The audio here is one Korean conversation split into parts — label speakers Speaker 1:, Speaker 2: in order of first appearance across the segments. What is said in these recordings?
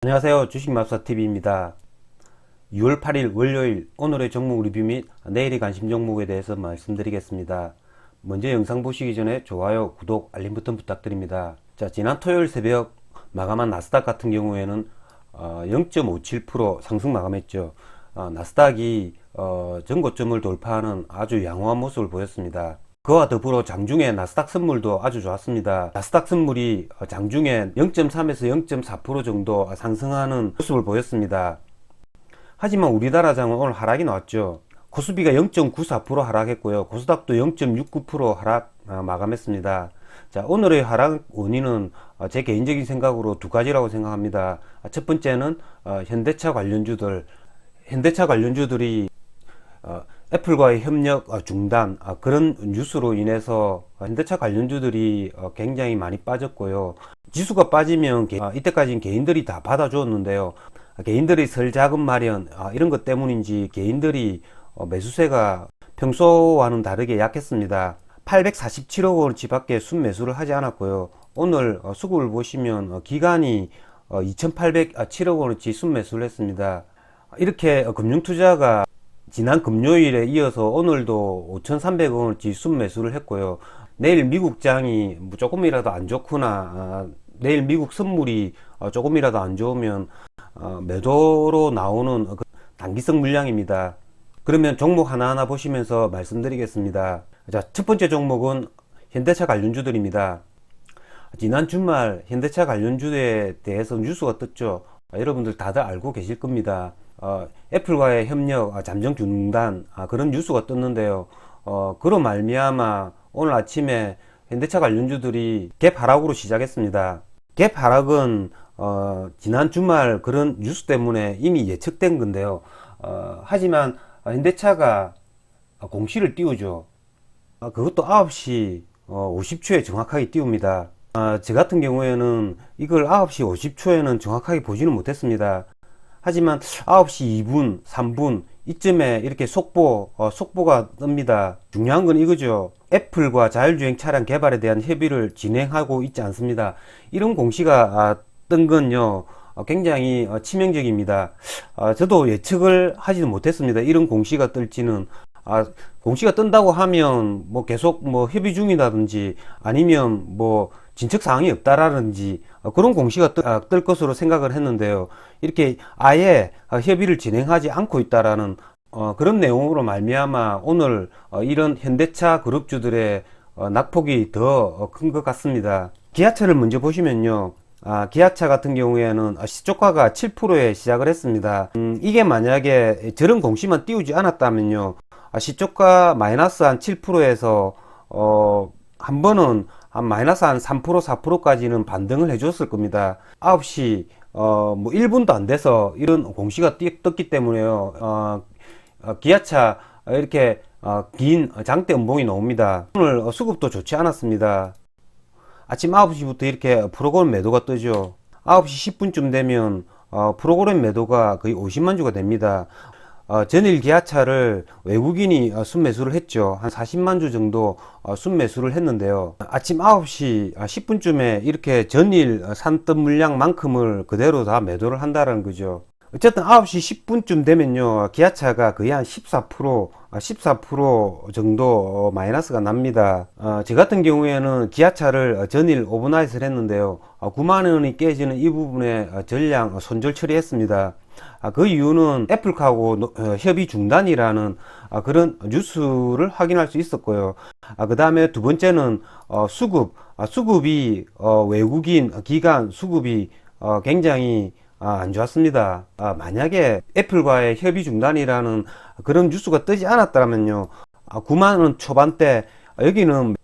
Speaker 1: 안녕하세요. 주식맙사TV입니다. 6월 8일 월요일 오늘의 종목 리뷰 및 내일의 관심 종목에 대해서 말씀드리겠습니다. 먼저 영상 보시기 전에 좋아요, 구독, 알림 버튼 부탁드립니다. 자, 지난 토요일 새벽 마감한 나스닥 같은 경우에는 0.57% 상승 마감했죠. 나스닥이 전고점을 돌파하는 아주 양호한 모습을 보였습니다. 그와 더불어 장중에 나스닥 선물도 아주 좋았습니다. 나스닥 선물이 장중에 0.3에서 0.4% 정도 상승하는 모습을 보였습니다. 하지만 우리나라 장은 오늘 하락이 나왔죠. 코스피가 0.94% 하락했고요. 코스닥도 0.69% 하락 마감했습니다. 자, 오늘의 하락 원인은 제 개인적인 생각으로 두 가지라고 생각합니다. 첫 번째는 현대차 관련주들이 애플과의 협력 중단 그런 뉴스로 인해서 현대차 관련주들이 굉장히 많이 빠졌고요. 지수가 빠지면 이때까지는 개인들이 다 받아주었는데요. 개인들이 설 자금 마련 이런 것 때문인지 개인들이 매수세가 평소와는 다르게 약했습니다. 847억 원어치 밖에 순매수를 하지 않았고요. 오늘 수급을 보시면 기간이 2807억 원어치 순매수를 했습니다. 이렇게 금융투자가 지난 금요일에 이어서 오늘도 5,300억 원어치 순매수를 했고요. 내일 미국장이 조금이라도 안 좋거나 내일 미국 선물이 조금이라도 안 좋으면 매도로 나오는 단기성 물량입니다. 그러면 종목 하나하나 보시면서 말씀드리겠습니다. 자, 첫 번째 종목은 현대차 관련주들입니다. 지난 주말 현대차 관련주에 대해서 뉴스가 떴죠. 여러분들 다들 알고 계실 겁니다. 애플과의 협력 잠정 중단 그런 뉴스가 떴는데요. 그로 말미암아 오늘 아침에 현대차 관련주들이 갭 하락으로 시작했습니다. 갭 하락은 지난 주말 그런 뉴스 때문에 이미 예측된 건데요. 하지만 현대차가 공시를 띄우죠. 그것도 9시 50초에 정확하게 띄웁니다. 저 같은 경우에는 이걸 9시 50초에는 정확하게 보지는 못했습니다. 하지만 9시 2분, 3분 이쯤에 이렇게 속보가 뜹니다. 중요한 건 이거죠. 애플과 자율주행 차량 개발에 대한 협의를 진행하고 있지 않습니다. 이런 공시가 뜬 건요 굉장히 치명적입니다. 저도 예측을 하지는 못했습니다. 이런 공시가 뜰지는. 공시가 뜬다고 하면 뭐 계속 뭐 협의 중이라든지 아니면 뭐 진척 사항이 없다라든지 그런 공시가 뜰 것으로 생각을 했는데요. 이렇게 아예 협의를 진행하지 않고 있다라는 그런 내용으로 말미암아 오늘 이런 현대차 그룹주들의 낙폭이 더 큰 것 같습니다. 기아차를 먼저 보시면요. 기아차 같은 경우에는 시초가가 7%에 시작을 했습니다. 이게 만약에 저런 공시만 띄우지 않았다면요. 시초가 마이너스 한 7%에서 한 번은 한 마이너스 한 3% 4%까지는 반등을 해줬을 겁니다. 9시 뭐 1분도 안 돼서 이런 공시가 떴기 때문에요. 기아차 이렇게 긴 장대 음봉이 나옵니다. 오늘 수급도 좋지 않았습니다. 아침 9시부터 이렇게 프로그램 매도가 뜨죠. 9시 10분쯤 되면 프로그램 매도가 거의 50만 주가 됩니다. 전일 기아차를 외국인이 순매수를 했죠. 한 40만 주 정도 순매수를 했는데요. 아침 9시 10분쯤에 이렇게 전일 산뜻 물량만큼을 그대로 다 매도를 한다는 거죠. 어쨌든 9시 10분쯤 되면요. 기아차가 거의 한 14% 정도 마이너스가 납니다. 저 같은 경우에는 기아차를 전일 오버나잇을 했는데요. 9만 원이 깨지는 이 부분에 전량 손절 처리했습니다. 그 이유는 애플하고 협의 중단이라는 그런 뉴스를 확인할 수 있었고요. 그 다음에 두 번째는 수급이 외국인 기관 수급이 굉장히 안 좋았습니다. 만약에 애플과의 협의 중단이라는 그런 뉴스가 뜨지 않았다면요. 9만원 초반대 여기는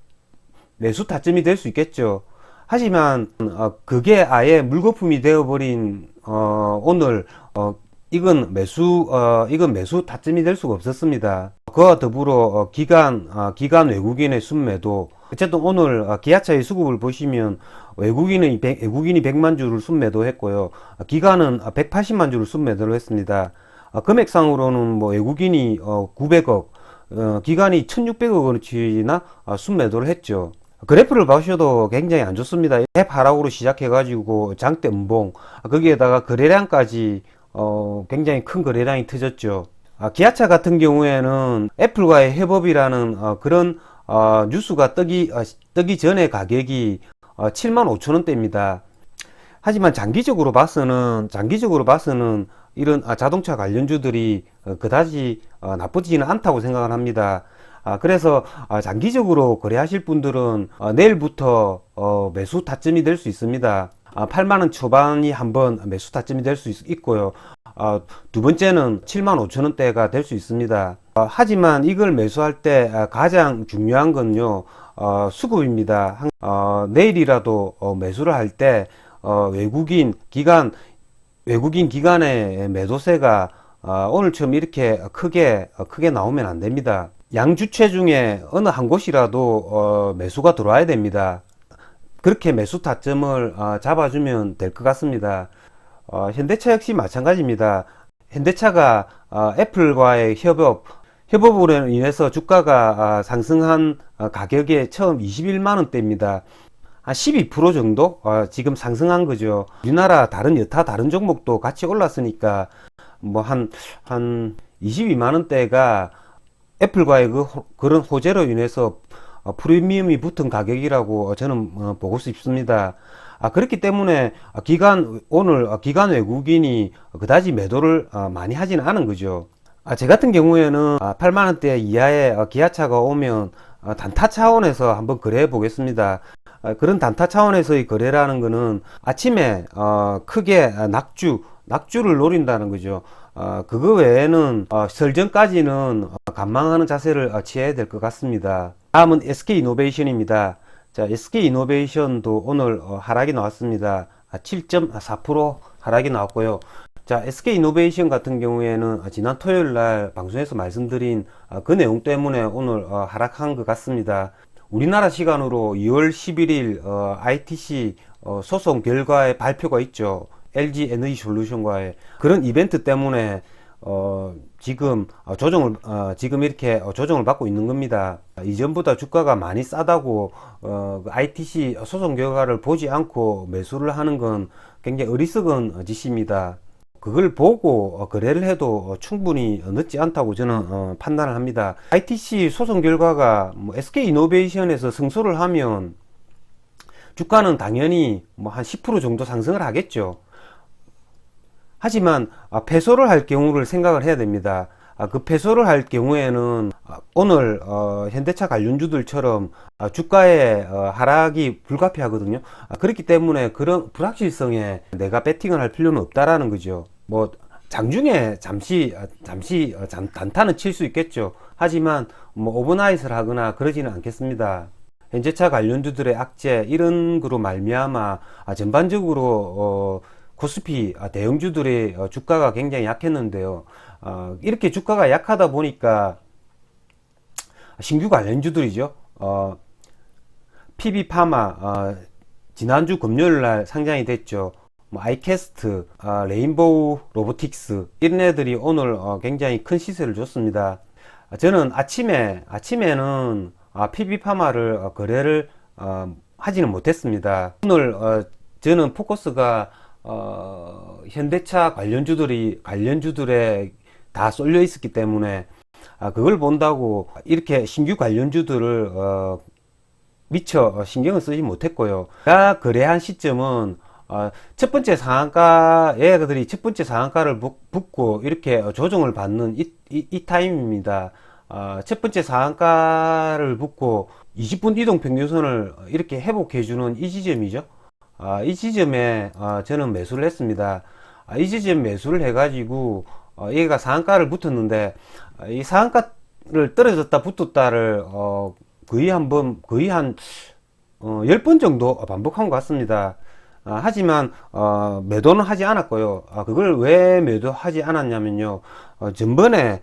Speaker 1: 매수 타점이 될 수 있겠죠. 하지만 그게 아예 물거품이 되어버린 오늘 이건 매수 타점이 될 수가 없었습니다. 그와 더불어 기관 외국인의 순매도 어쨌든 오늘 기아차의 수급을 보시면 외국인이 100만 주를 순매도했고요. 기관은 180만 주를 순매도를 했습니다. 금액상으로는 뭐 외국인이 900억, 기관이 1600억 원어치나 순매도를 했죠. 그래프를 보셔도 굉장히 안 좋습니다. 하락으로 시작해가지고 장대 음봉, 거기에다가 거래량까지 굉장히 큰 거래량이 터졌죠. 기아차 같은 경우에는 애플과의 협업이라는 그런 뉴스가 뜨기 전에 가격이 7만 5천 원대입니다. 하지만 장기적으로 봐서는 이런 자동차 관련주들이 그다지 나쁘지는 않다고 생각을 합니다. 그래서 장기적으로 거래하실 분들은 내일부터 매수 타점이 될 수 있습니다. 8만 원 초반이 한번 매수 타점이 될 수 있고요. 두 번째는 7만 5천 원대가 될 수 있습니다. 하지만 이걸 매수할 때 가장 중요한 건요, 수급입니다. 내일이라도 매수를 할 때 외국인 기관의 매도세가 오늘처럼 이렇게 크게 나오면 안 됩니다. 양주체 중에 어느 한 곳이라도 매수가 들어와야 됩니다. 그렇게 매수 타점을 잡아주면 될 것 같습니다. 현대차 역시 마찬가지입니다. 현대차가 애플과의 협업으로 인해서 주가가 상승한 가격에 처음 21만원대입니다. 한 12% 정도 지금 상승한 거죠. 우리나라 여타 다른 종목도 같이 올랐으니까 뭐 한 22만원대가 애플과의 그런 호재로 인해서 프리미엄이 붙은 가격이라고 저는 보고 싶습니다. 그렇기 때문에 오늘 기관 외국인이 그다지 매도를 많이 하지는 않은 거죠. 제 같은 경우에는 8만원대 이하의 기아차가 오면 단타 차원에서 한번 거래해 보겠습니다. 그런 단타 차원에서의 거래라는 거는 아침에 크게 낙주를 노린다는 거죠. 그거 외에는 설전까지는 관망하는 자세를 취해야 될 것 같습니다. 다음은 SK이노베이션입니다. 자, SK이노베이션도 오늘 하락이 나왔습니다. 7.4% 하락이 나왔고요. 자, SK이노베이션 같은 경우에는 지난 토요일 날 방송에서 말씀드린 그 내용 때문에 오늘 하락한 것 같습니다. 우리나라 시간으로 2월 11일 ITC 소송 결과의 발표가 있죠. LG 에너지 솔루션과의 그런 이벤트 때문에 지금 이렇게 조정을 받고 있는 겁니다. 이전보다 주가가 많이 싸다고 ITC 소송 결과를 보지 않고 매수를 하는 건 굉장히 어리석은 짓입니다. 그걸 보고 거래를 해도 충분히 늦지 않다고 저는 판단을 합니다. ITC 소송 결과가 SK이노베이션에서 승소를 하면 주가는 당연히 한 10% 정도 상승을 하겠죠. 하지만 패소를 할 경우를 생각을 해야 됩니다. 그 패소를 할 경우에는 오늘 현대차 관련주들처럼 주가의 하락이 불가피하거든요. 그렇기 때문에 그런 불확실성에 내가 베팅을 할 필요는 없다라는 거죠. 뭐 장중에 잠시 단타는 칠 수 있겠죠. 하지만 오버나잇을 하거나 그러지는 않겠습니다. 현대차 관련주들의 악재 이런 거로 말미암아 전반적으로 코스피 대형주들의 주가가 굉장히 약했는데요. 이렇게 주가가 약하다 보니까 신규 관련주들이죠. PB파마 지난주 금요일 날 상장이 됐죠. 아이캐스트, 레인보우 로보틱스 이런 애들이 오늘 굉장히 큰 시세를 줬습니다. 저는 아침에는 PB파마를 거래를 하지는 못했습니다. 오늘 저는 포커스가 현대차 관련주들에 다 쏠려 있었기 때문에 그걸 본다고 이렇게 신규 관련주들을 미처 신경을 쓰지 못했고요. 제가 거래한 시점은 첫 번째 상한가를 붙고 이렇게 조정을 받는 이 타임입니다. 첫 번째 상한가를 붙고 20분 이동 평균선을 이렇게 회복해주는 이 지점이죠. 이 지점에 저는 매수를 했습니다. 이 지점 매수를 해가지고 얘가 상한가를 붙었는데 이 상한가를 떨어졌다 붙었다를 거의 한 10번 정도 반복한 것 같습니다. 하지만 매도는 하지 않았고요. 그걸 왜 매도하지 않았냐면요. 전번에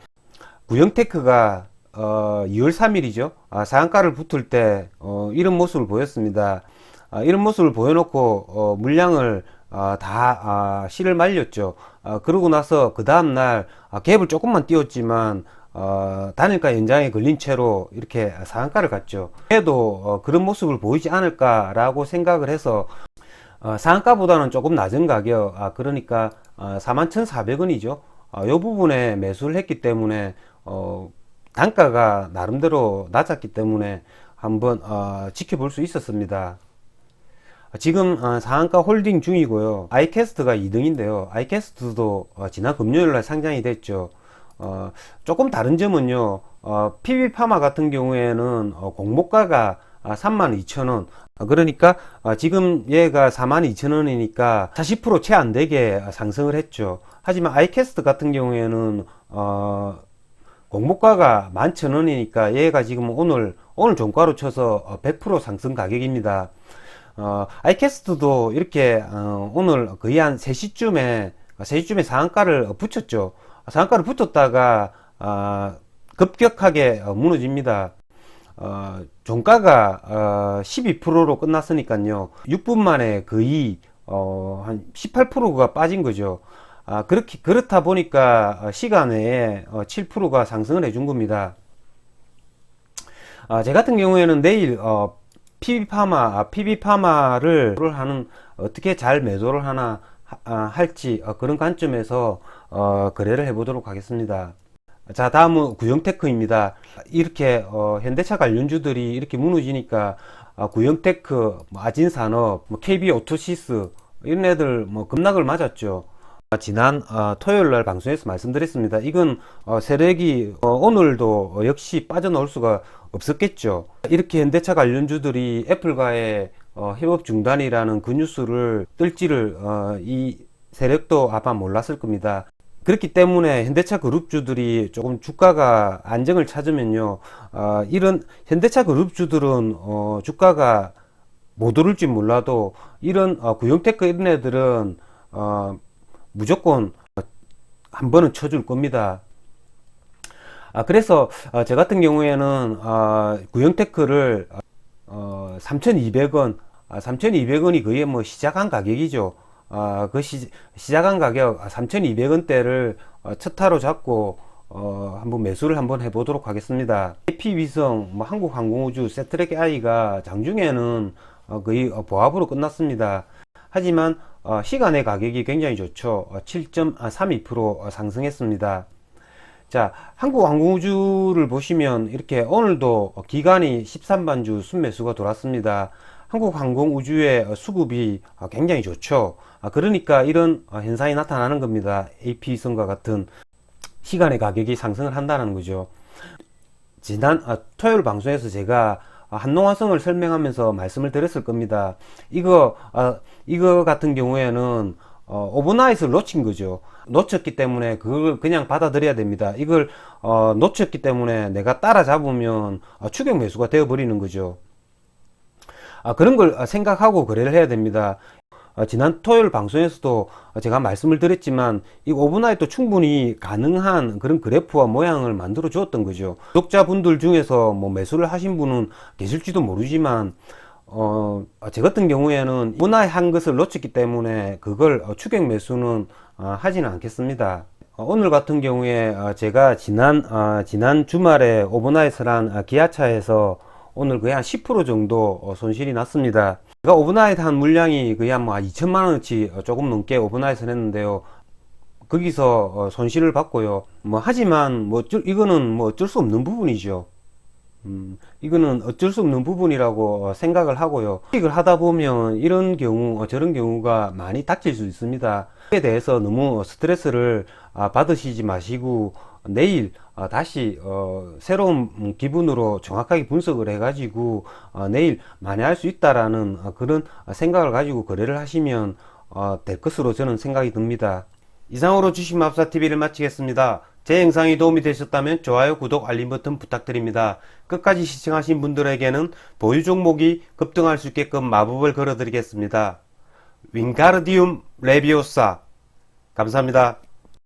Speaker 1: 구형테크가 2월 3일이죠. 상한가를 붙을 때 이런 모습을 보였습니다. 이런 모습을 보여놓고 물량을 다 실을 말렸죠. 그러고 나서 그 다음날 갭을 조금만 띄웠지만 단일가 연장에 걸린 채로 이렇게 상한가를 갔죠. 그래도 그런 모습을 보이지 않을까라고 생각을 해서 상한가보다는 조금 낮은 가격, 그러니까 41,400원이죠. 이 부분에 매수를 했기 때문에 단가가 나름대로 낮았기 때문에 한번 지켜볼 수 있었습니다. 지금 상한가 홀딩 중이고요. 아이캐스트가 2등인데요. 아이캐스트도 지난 금요일날 상장이 됐죠. 조금 다른 점은요, PB파마 같은 경우에는 공모가가 32,000원, 그러니까 지금 얘가 42,000원이니까 40% 채 안 되게 상승을 했죠. 하지만 아이캐스트 같은 경우에는 공모가가 11,000원이니까 얘가 지금 오늘 종가로 쳐서 100% 상승 가격입니다. 아이캐스트도 이렇게 오늘 거의 한 3시쯤에 상한가를 붙였죠. 상한가를 붙였다가 급격하게 무너집니다. 종가가 12%로 끝났으니까요. 6분 만에 거의 한 18%가 빠진 거죠. 그렇다 보니까 시간 내에 7%가 상승을 해준 겁니다. 제 같은 경우에는 내일 PB파마를 하는, 어떻게 잘 매도를 하나 할지 그런 관점에서 거래를 해보도록 하겠습니다. 자, 다음은 구형테크입니다. 이렇게 현대차 관련주들이 이렇게 무너지니까 구형테크, 아진산업, KB오토시스 이런 애들 급락을 맞았죠. 지난 토요일날 방송에서 말씀드렸습니다. 이건 세력이 오늘도 역시 빠져나올 수가 없었겠죠. 이렇게 현대차 관련주들이 애플과의 협업 중단이라는 그 뉴스를 뜰지를 이 세력도 아마 몰랐을 겁니다. 그렇기 때문에 현대차 그룹주들이 조금 주가가 안정을 찾으면요, 이런 현대차 그룹주들은 주가가 못 오를지 몰라도 이런 구형테크 이런 애들은 무조건 한 번은 쳐줄 겁니다. 그래서 저 같은 경우에는 구형테크를 3,200원, 3,200원이 거의 뭐 시작한 가격이죠. 시작한 가격 3,200원대를 첫 타로 잡고 한번 매수를 한번 해보도록 하겠습니다. AP위성, 한국항공우주, 세트랙 I가 장중에는 거의 보합으로 끝났습니다. 하지만 시간의 가격이 굉장히 좋죠. 7.32% 상승했습니다. 자, 한국항공우주를 보시면 이렇게 오늘도 기간이 13반주 순매수가 돌았습니다. 한국항공우주의 수급이 굉장히 좋죠. 그러니까 이런 현상이 나타나는 겁니다. AP위성과 같은 시간의 가격이 상승을 한다는 거죠. 지난 토요일 방송에서 제가 한농화성을 설명하면서 말씀을 드렸을 겁니다. 이거 같은 경우에는 오버나잇을 놓친 거죠. 놓쳤기 때문에 그걸 그냥 받아들여야 됩니다. 이걸 놓쳤기 때문에 내가 따라잡으면 추격 매수가 되어 버리는 거죠. 그런 걸 생각하고 거래를 해야 됩니다. 지난 토요일 방송에서도 제가 말씀을 드렸지만 이 오버나잇도 충분히 가능한 그런 그래프와 모양을 만들어 주었던 거죠. 구독자분들 중에서 뭐 매수를 하신 분은 계실지도 모르지만 제 같은 경우에는 오버나잇 한 것을 놓쳤기 때문에 그걸 추격 매수는 하지는 않겠습니다. 오늘 같은 경우에 제가 지난 주말에 오버나잇을 한 기아차에서 오늘 거의 한 10% 정도 손실이 났습니다. 제가 오버나잇 한 물량이 거의 한 2천만원어치 조금 넘게 오버나잇을 했는데요. 거기서 손실을 봤고요. 하지만 이거는 어쩔 수 없는 부분이죠. 이거는 어쩔 수 없는 부분이라고 생각을 하고요. 수익을 하다 보면 이런 경우 저런 경우가 많이 닥칠 수 있습니다. 그에 대해서 너무 스트레스를 받으시지 마시고 내일 다시 새로운 기분으로 정확하게 분석을 해 가지고 내일 만회할 수 있다라는 그런 생각을 가지고 거래를 하시면 될 것으로 저는 생각이 듭니다. 이상으로 주식마법사TV를 마치겠습니다. 제 영상이 도움이 되셨다면 좋아요, 구독, 알림 버튼 부탁드립니다. 끝까지 시청하신 분들에게는 보유 종목이 급등할 수 있게끔 마법을 걸어 드리겠습니다. 윙가르디움 레비오사. 감사합니다.